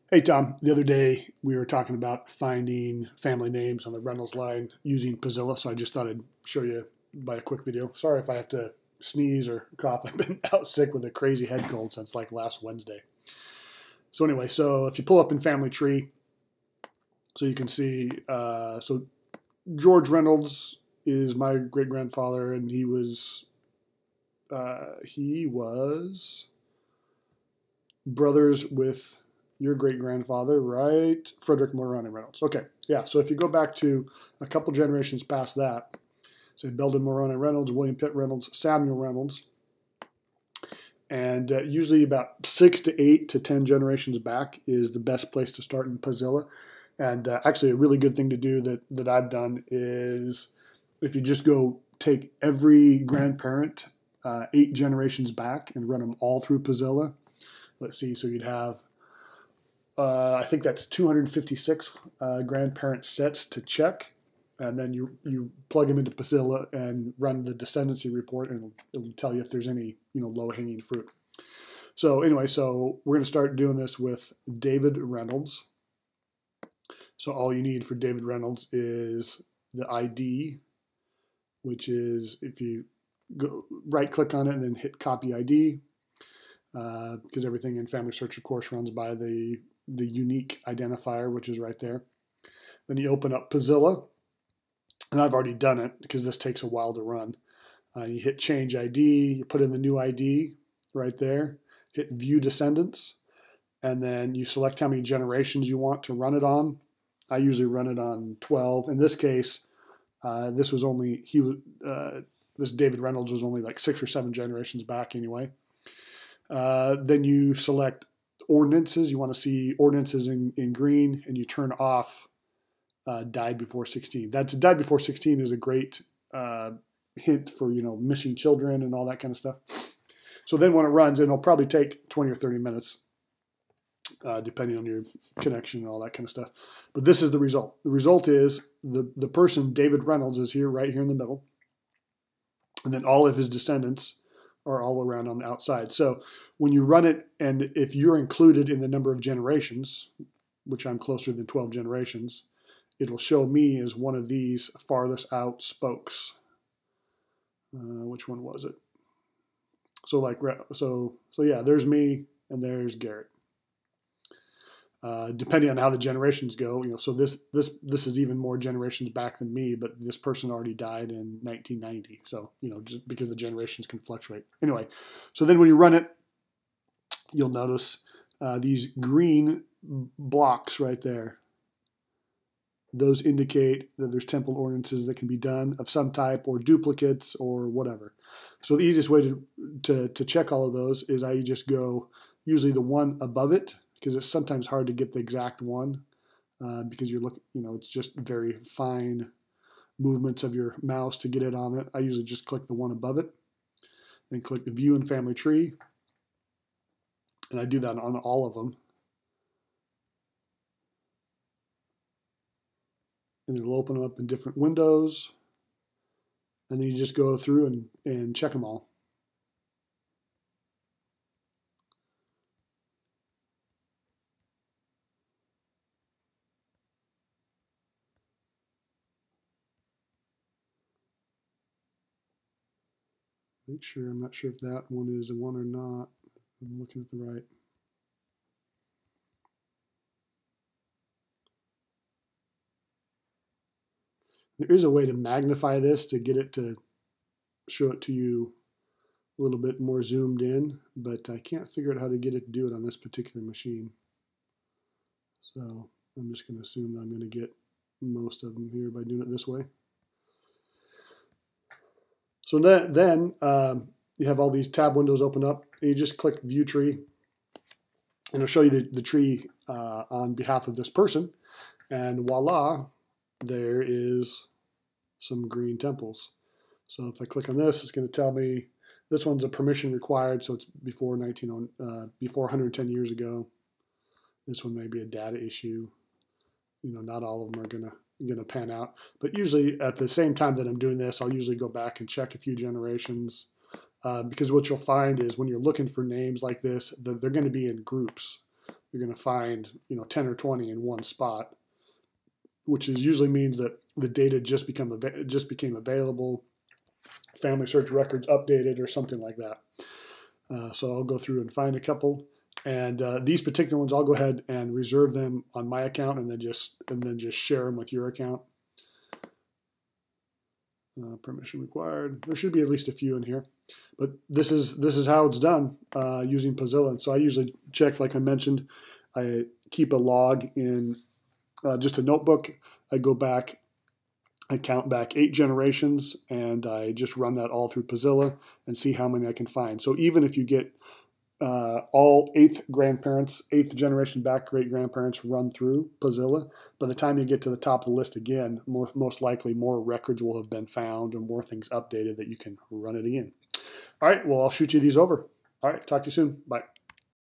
Hey Tom, the other day we were talking about finding family names on the Reynolds line using Puzilla, so I just thought I'd show you by a quick video. Sorry if I have to sneeze or cough. I've been out sick with a crazy head cold since like last Wednesday. So anyway, so if you pull up in Family Tree, so you can see, so George Reynolds is my great grandfather, and he was brothers with your great grandfather, right? Frederick Mulroney Reynolds. Okay, yeah. So if you go back to a couple generations past that, say Belden Mulroney Reynolds, William Pitt Reynolds, Samuel Reynolds, and usually about 6 to 8 to 10 generations back is the best place to start in Puzilla. And actually, a really good thing to do that I've done is if you just go take every grandparent 8 generations back and run them all through Puzilla. Let's see, so you'd have I think that's 256 grandparent sets to check, and then you plug them into Puzilla and run the descendancy report, and it'll tell you if there's any low-hanging fruit. So anyway, so we're going to start doing this with David Reynolds. So all you need for David Reynolds is the ID, which is if you go right-click on it and then hit Copy ID, because everything in Family Search, of course, runs by the unique identifier, which is right there. Then you open up Puzilla, and I've already done it because this takes a while to run. You hit Change ID, you put in the new ID right there, hit View Descendants, and then you select how many generations you want to run it on. I usually run it on 12. In this case, this David Reynolds was only like 6 or 7 generations back anyway. Then you select ordinances. You want to see ordinances in green, and you turn off died before 16. That's died before 16 is a great hint for missing children and all that kind of stuff. So then when it runs, and it'll probably take 20 or 30 minutes, depending on your connection and all that kind of stuff. But this is the result. The result is the person David Reynolds is here, right here in the middle, and then all of his descendants are all around on the outside. So when you run it, and if you're included in the number of generations, which I'm closer than 12 generations, it'll show me as one of these farthest out spokes. Which one was it? So yeah, there's me and there's Garrett. Depending on how the generations go, so this is even more generations back than me, but this person already died in 1990. So, just because the generations can fluctuate. Anyway, so then when you run it, you'll notice these green blocks right there. Those indicate that there's temple ordinances that can be done of some type, or duplicates, or whatever. So the easiest way to check all of those is I just go usually the one above it, because it's sometimes hard to get the exact one because you're looking, it's just very fine movements of your mouse to get it on it. I usually just click the one above it, then click the View in Family Tree, and I do that on all of them. And it'll open up in different windows, and then you just go through and check them all. Make sure, I'm not sure if that one is a one or not. I'm looking at the right. There is a way to magnify this to get it to show it to you a little bit more zoomed in, but I can't figure out how to get it to do it on this particular machine. So I'm just going to assume that I'm going to get most of them here by doing it this way. So then you have all these tab windows open up, and you just click View Tree, and it'll show you the tree on behalf of this person, and voila, there is some green temples. So if I click on this, it's going to tell me this one's a permission required, so it's before 110 years ago. This one may be a data issue. Not all of them are gonna pan out, but usually at the same time that I'm doing this, I'll usually go back and check a few generations, because what you'll find is when you're looking for names like this, they're going to be in groups. you're going to find 10 or 20 in one spot, which usually means that the data just became available, family search records updated, or something like that. So I'll go through and find a couple, and these particular ones I'll go ahead and reserve them on my account, and then just share them with your account. Permission required. There should be at least a few in here, but this is how it's done using Puzilla. And so I usually check, like I mentioned, I keep a log in just a notebook. I go back, I count back 8 generations, and I just run that all through Puzilla and see how many I can find. So even if you get all 8th generation back great grandparents run through Puzilla, by the time you get to the top of the list again, most likely more records will have been found or more things updated that you can run it again. All right, well, I'll shoot you these over. All right, talk to you soon. Bye.